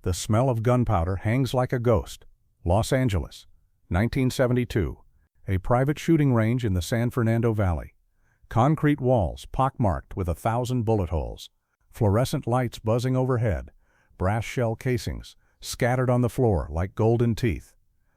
The smell of gunpowder hangs like a ghost. Los Angeles, 1972. A private shooting range in the San Fernando Valley. Concrete walls pockmarked with 1,000 bullet holes. Fluorescent lights buzzing overhead. Brass shell casings scattered on the floor like golden teeth.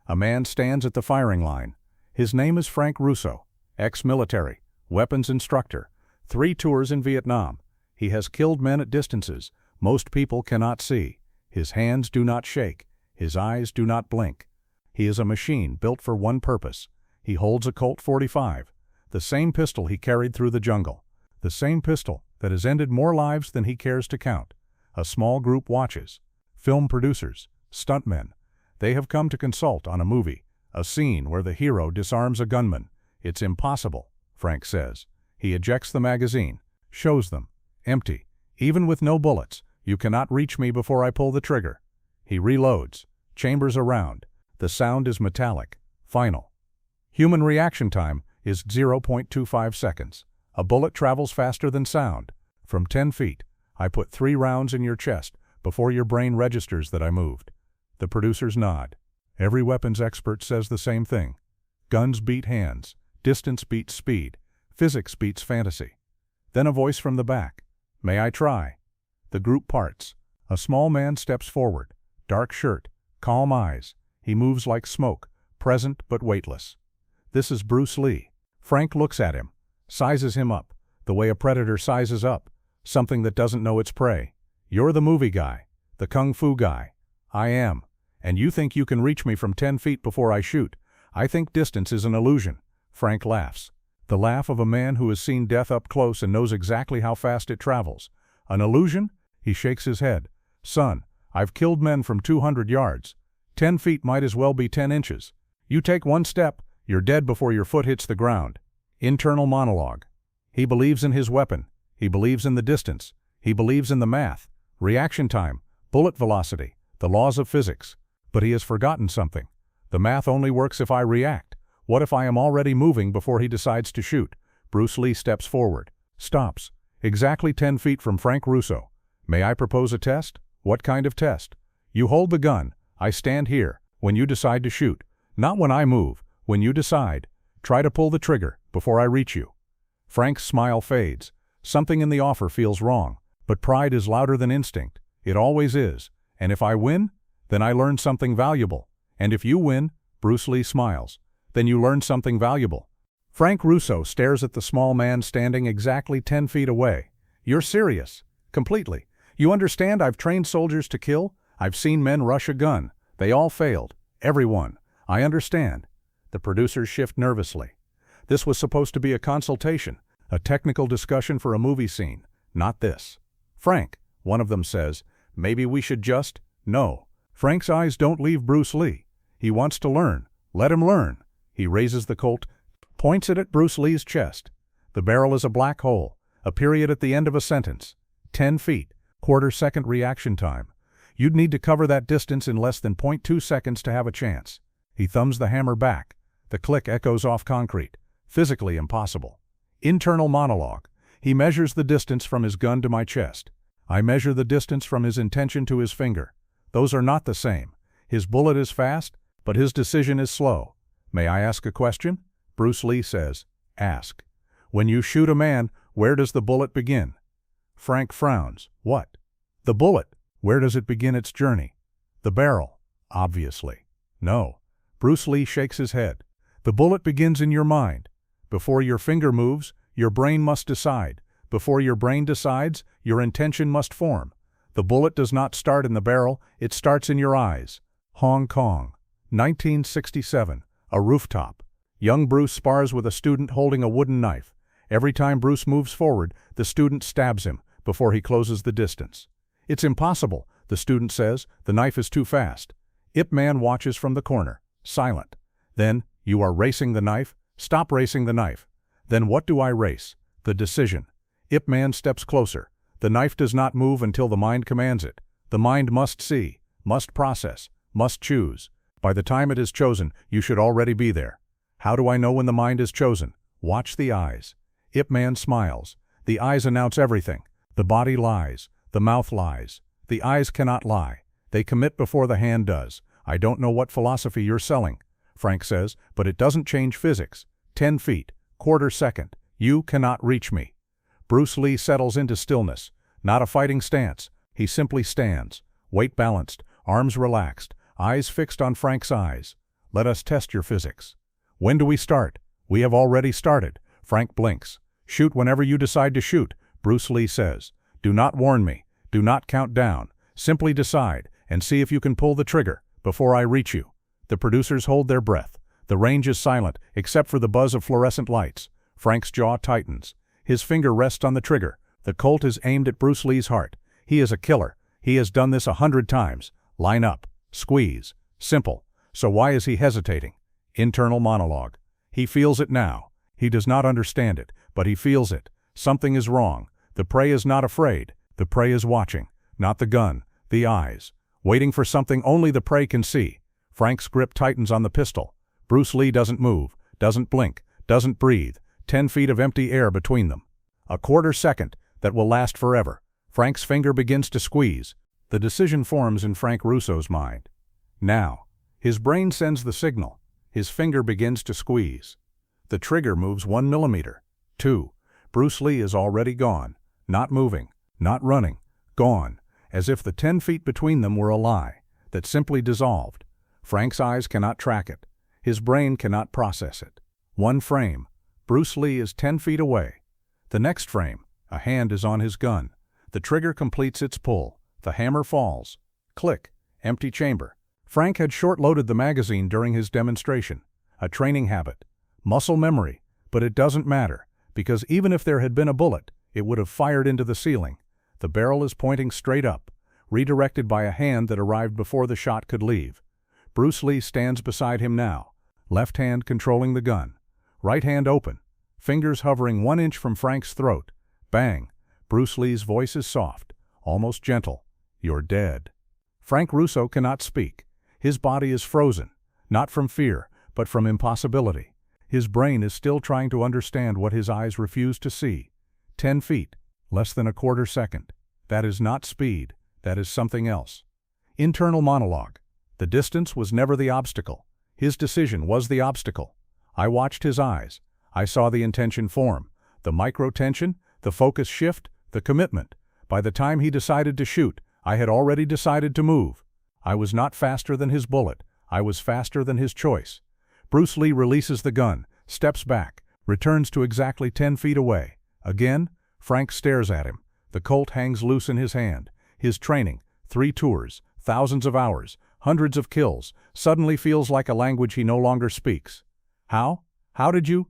A man stands at the firing line. His name is Frank Russo, ex-military, weapons instructor, 3 tours in Vietnam. He has killed men at distances most people cannot see. His hands do not shake. His eyes do not blink. He is a machine built for one purpose. He holds a Colt 45, the same pistol he carried through the jungle, the same pistol that has ended more lives than he cares to count. A small group watches. Film producers, stuntmen. They have come to consult on a movie, a scene where the hero disarms a gunman. It's impossible, Frank says. He ejects the magazine, shows them. Empty. Even with no bullets, you cannot reach me before I pull the trigger. He reloads. Chambers around. The sound is metallic, final. Human reaction time is 0.25 seconds. A bullet travels faster than sound. From 10 feet, I put 3 rounds in your chest before your brain registers that I moved. The producers nod. Every weapons expert says the same thing. Guns beat hands. Distance beats speed. Physics beats fantasy. Then a voice from the back. May I try? The group parts. A small man steps forward. Dark shirt. Calm eyes. He moves like smoke. Present but weightless. This is Bruce Lee. Frank looks at him. Sizes him up. The way a predator sizes up. Something that doesn't know its prey. You're the movie guy. The kung fu guy. I am. And you think you can reach me from 10 feet before I shoot. I think distance is an illusion. Frank laughs. The laugh of a man who has seen death up close and knows exactly how fast it travels. An illusion? He shakes his head. Son, I've killed men from 200 yards. 10 feet might as well be 10 inches. You take one step, you're dead before your foot hits the ground. Internal monologue. He believes in his weapon. He believes in the distance. He believes in the math. Reaction time. Bullet velocity. The laws of physics. But he has forgotten something. The math only works if I react. What if I am already moving before he decides to shoot? Bruce Lee steps forward. Stops. Exactly 10 feet from Frank Russo. May I propose a test? What kind of test? You hold the gun. I stand here. When you decide to shoot. Not when I move. When you decide. Try to pull the trigger before I reach you. Frank's smile fades. Something in the offer feels wrong. But pride is louder than instinct. It always is. And if I win, then I learn something valuable. And if you win, Bruce Lee smiles, then you learn something valuable. Frank Russo stares at the small man standing exactly 10 feet away. You're serious. Completely. You understand I've trained soldiers to kill? I've seen men rush a gun. They all failed. Everyone. I understand. The producers shift nervously. This was supposed to be a consultation, a technical discussion for a movie scene. Not this. Frank, one of them says, maybe we should just... No. Frank's eyes don't leave Bruce Lee. He wants to learn. Let him learn. He raises the Colt, points it at Bruce Lee's chest. The barrel is a black hole, a period at the end of a sentence. 10 feet, quarter-second reaction time. You'd need to cover that distance in less than 0.2 seconds to have a chance. He thumbs the hammer back. The click echoes off concrete. Physically impossible. Internal monologue. He measures the distance from his gun to my chest. I measure the distance from his intention to his finger. Those are not the same. His bullet is fast, but his decision is slow. May I ask a question? Bruce Lee says, ask. When you shoot a man, where does the bullet begin? Frank frowns. What? The bullet. Where does it begin its journey? The barrel. Obviously. No. Bruce Lee shakes his head. The bullet begins in your mind. Before your finger moves, your brain must decide. Before your brain decides, your intention must form. The bullet does not start in the barrel, it starts in your eyes. Hong Kong, 1967, a rooftop. Young Bruce spars with a student holding a wooden knife. Every time Bruce moves forward, the student stabs him before he closes the distance. It's impossible, the student says, the knife is too fast. Ip Man watches from the corner, silent. Then, you are racing the knife? Stop racing the knife. Then what do I race? The decision. Ip Man steps closer. The knife does not move until the mind commands it. The mind must see, must process, must choose. By the time it is chosen, you should already be there. How do I know when the mind is chosen? Watch the eyes. Ip Man smiles. The eyes announce everything. The body lies. The mouth lies. The eyes cannot lie. They commit before the hand does. I don't know what philosophy you're selling, Frank says, but it doesn't change physics. 10 feet, quarter second. You cannot reach me. Bruce Lee settles into stillness. Not a fighting stance. He simply stands, weight balanced, arms relaxed, eyes fixed on Frank's eyes. Let us test your physics. When do we start? We have already started. Frank blinks. Shoot whenever you decide to shoot, Bruce Lee says. Do not warn me. Do not count down. Simply decide and see if you can pull the trigger before I reach you. The producers hold their breath. The range is silent except for the buzz of fluorescent lights. Frank's jaw tightens. His finger rests on the trigger. The Colt is aimed at Bruce Lee's heart. He is a killer. He has done this 100 times. Line up. Squeeze. Simple. So why is he hesitating? Internal monologue. He feels it now. He does not understand it, but he feels it. Something is wrong. The prey is not afraid. The prey is watching. Not the gun. The eyes. Waiting for something only the prey can see. Frank's grip tightens on the pistol. Bruce Lee doesn't move, doesn't blink, doesn't breathe. 10 feet of empty air between them. A quarter second that will last forever. Frank's finger begins to squeeze. The decision forms in Frank Russo's mind. Now. His brain sends the signal. His finger begins to squeeze. The trigger moves 1 millimeter. 2. Bruce Lee is already gone. Not moving. Not running. Gone. As if the 10 feet between them were a lie that simply dissolved. Frank's eyes cannot track it. His brain cannot process it. One frame. Bruce Lee is 10 feet away. The next frame. A hand is on his gun. The trigger completes its pull. The hammer falls. Click. Empty chamber. Frank had short-loaded the magazine during his demonstration. A training habit. Muscle memory. But it doesn't matter, because even if there had been a bullet, it would have fired into the ceiling. The barrel is pointing straight up, redirected by a hand that arrived before the shot could leave. Bruce Lee stands beside him now, left hand controlling the gun. Right hand open, fingers hovering 1 inch from Frank's throat. Bang! Bruce Lee's voice is soft, almost gentle. You're dead. Frank Russo cannot speak. His body is frozen, not from fear, but from impossibility. His brain is still trying to understand what his eyes refuse to see. 10 feet, less than a quarter second. That is not speed, that is something else. Internal monologue. The distance was never the obstacle. His decision was the obstacle. I watched his eyes. I saw the intention form, the micro-tension, the focus shift, the commitment. By the time he decided to shoot, I had already decided to move. I was not faster than his bullet. I was faster than his choice. Bruce Lee releases the gun, steps back, returns to exactly 10 feet away. Again, Frank stares at him. The Colt hangs loose in his hand. His training, 3 tours, thousands of hours, hundreds of kills, suddenly feels like a language he no longer speaks. How? How did you?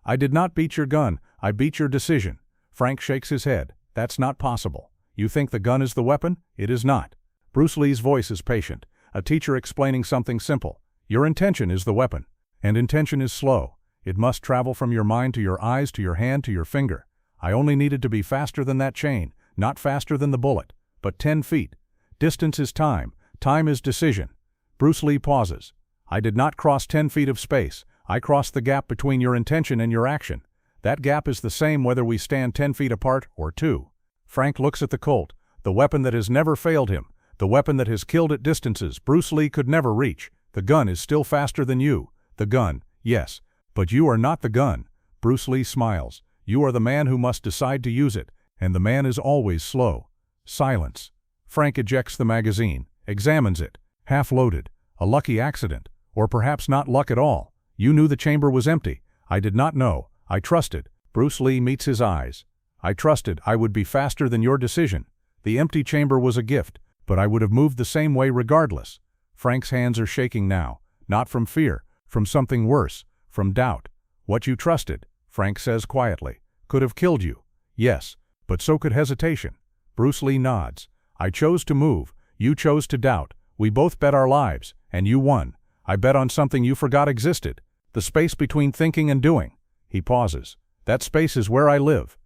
I did not beat your gun. I beat your decision. Frank shakes his head. That's not possible. You think the gun is the weapon? It is not. Bruce Lee's voice is patient, a teacher explaining something simple. Your intention is the weapon. And intention is slow. It must travel from your mind to your eyes to your hand to your finger. I only needed to be faster than that chain, not faster than the bullet. But 10 feet. Distance is time. Time is decision. Bruce Lee pauses. I did not cross 10 feet of space. I crossed the gap between your intention and your action. That gap is the same whether we stand 10 feet apart or 2. Frank looks at the Colt, the weapon that has never failed him, the weapon that has killed at distances Bruce Lee could never reach. The gun is still faster than you. The gun, yes, but you are not the gun. Bruce Lee smiles. You are the man who must decide to use it, and the man is always slow. Silence. Frank ejects the magazine, examines it, half-loaded. A lucky accident, or perhaps not luck at all. You knew the chamber was empty. I did not know. I trusted. Bruce Lee meets his eyes. I trusted I would be faster than your decision. The empty chamber was a gift, but I would have moved the same way regardless. Frank's hands are shaking now, not from fear, from something worse, from doubt. What you trusted, Frank says quietly, could have killed you. Yes, but so could hesitation. Bruce Lee nods. I chose to move. You chose to doubt. We both bet our lives, and you won. I bet on something you forgot existed. The space between thinking and doing. He pauses. That space is where I live.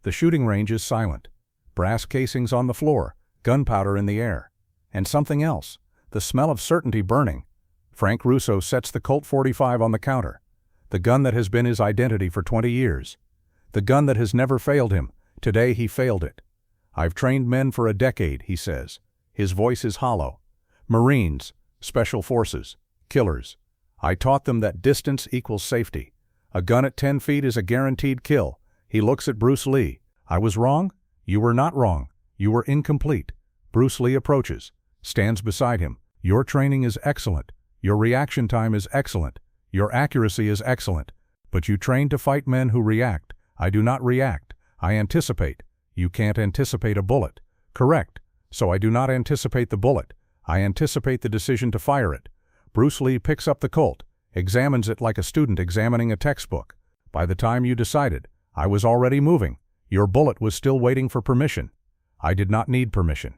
The shooting range is silent. Brass casings on the floor, gunpowder in the air. And something else. The smell of certainty burning. Frank Russo sets the Colt 45 on the counter. The gun that has been his identity for 20 years. The gun that has never failed him. Today he failed it. I've trained men for a decade, he says. His voice is hollow. Marines, Special Forces, killers. I taught them that distance equals safety. A gun at 10 feet is a guaranteed kill. He looks at Bruce Lee. I was wrong? You were not wrong. You were incomplete. Bruce Lee approaches, stands beside him. Your training is excellent. Your reaction time is excellent. Your accuracy is excellent. But you train to fight men who react. I do not react. I anticipate. You can't anticipate a bullet. Correct. So I do not anticipate the bullet. I anticipate the decision to fire it. Bruce Lee picks up the Colt, examines it like a student examining a textbook. By the time you decided, I was already moving. Your bullet was still waiting for permission. I did not need permission.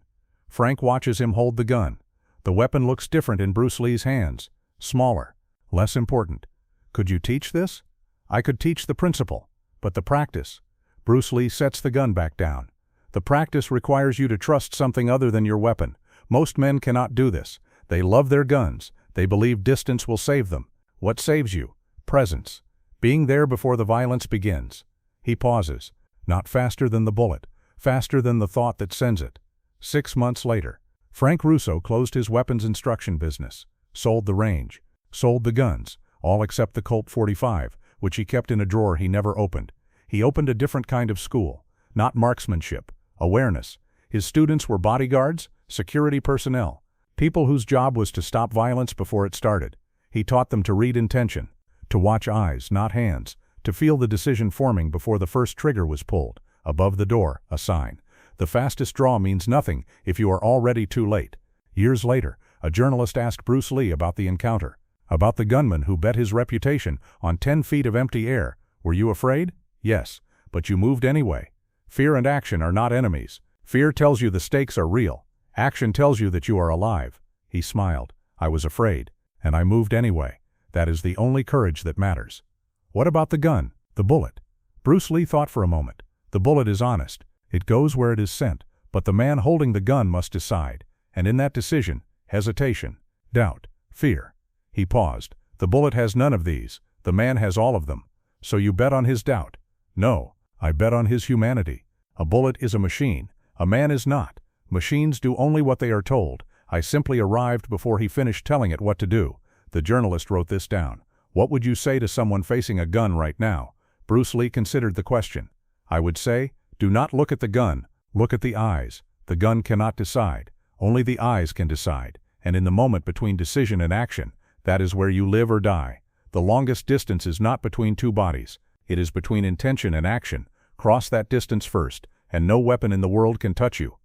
Frank watches him hold the gun. The weapon looks different in Bruce Lee's hands. Smaller. Less important. Could you teach this? I could teach the principle. But the practice. Bruce Lee sets the gun back down. The practice requires you to trust something other than your weapon. Most men cannot do this. They love their guns. They believe distance will save them. What saves you? Presence. Being there before the violence begins. He pauses. Not faster than the bullet. Faster than the thought that sends it. 6 months later, Frank Russo closed his weapons instruction business. Sold the range. Sold the guns. All except the Colt 45, which he kept in a drawer he never opened. He opened a different kind of school. Not marksmanship. Awareness. His students were bodyguards, security personnel. People whose job was to stop violence before it started. He taught them to read intention. To watch eyes, not hands. To feel the decision forming before the first trigger was pulled. Above the door, a sign. The fastest draw means nothing if you are already too late. Years later, a journalist asked Bruce Lee about the encounter. About the gunman who bet his reputation on 10 feet of empty air. Were you afraid? Yes. But you moved anyway. Fear and action are not enemies. Fear tells you the stakes are real. Action tells you that you are alive. He smiled. I was afraid. And I moved anyway. That is the only courage that matters. What about the gun? The bullet? Bruce Lee thought for a moment. The bullet is honest. It goes where it is sent. But the man holding the gun must decide. And in that decision, hesitation, doubt, fear. He paused. The bullet has none of these. The man has all of them. So you bet on his doubt. No, I bet on his humanity. A bullet is a machine. A man is not. Machines do only what they are told. I simply arrived before he finished telling it what to do. The journalist wrote this down. What would you say to someone facing a gun right now? Bruce Lee considered the question. I would say, do not look at the gun. Look at the eyes. The gun cannot decide. Only the eyes can decide. And in the moment between decision and action, that is where you live or die. The longest distance is not between two bodies. It is between intention and action. Cross that distance first, and no weapon in the world can touch you.